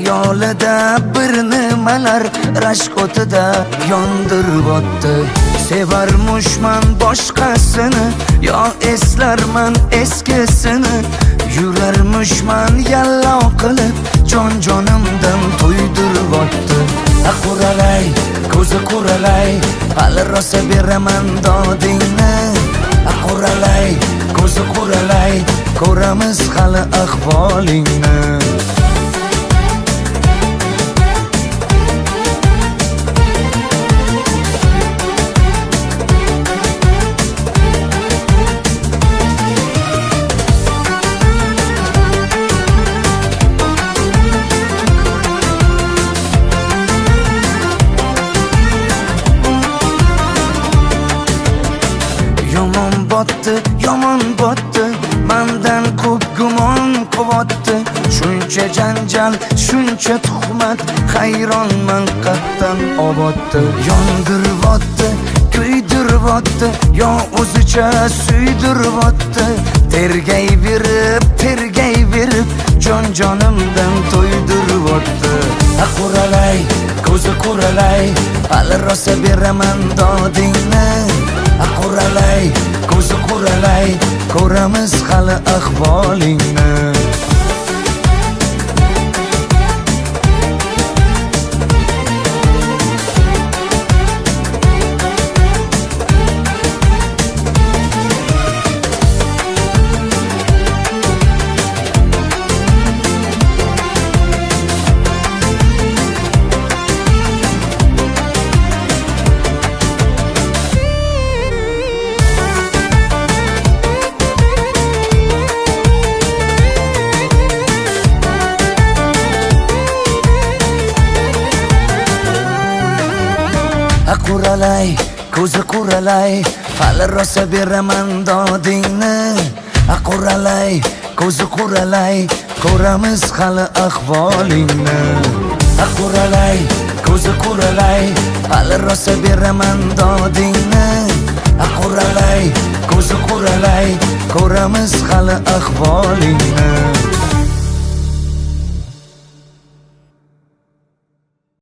Xayolida bir nimalar rashk o'tida yondirib o'tdi. Sevarmushman boshqasini, yo eslarman eskisini. Yurarmushman yallo qilib, jon-jonimdan to'ydirib o'tdi. Quralay, ko'zi quralay, hali rosa beraman dodingni. Quralay, ko'zi quralay, ko'ramiz hali ahvolingni. Yomon botdi, mendan ko'p gumon quvotdi. Shuncha janjal, shuncha tuhmat, hayronman qattan oboddi. Yondiribotdi, kuydiribotdi, yo o'zicha suydiribotdi. Tergayverib, jon-jonimdan to'ydiribotdi. Quralay, ko'zi quralay, hali rosa beraman dodingni. Quralay, ko'zi quralay, ko'ramiz hali ahvolingni. Quralay, ko'zi quralay, hali rosa beraman dodingni. Quralay, ko'zi quralay, ko'ramiz hali ahvolingni. Quralay, ko'zi quralay, hali rosa beraman dodingni. Quralay, ko'zi quralay, ko'ramiz hali ahvolingni.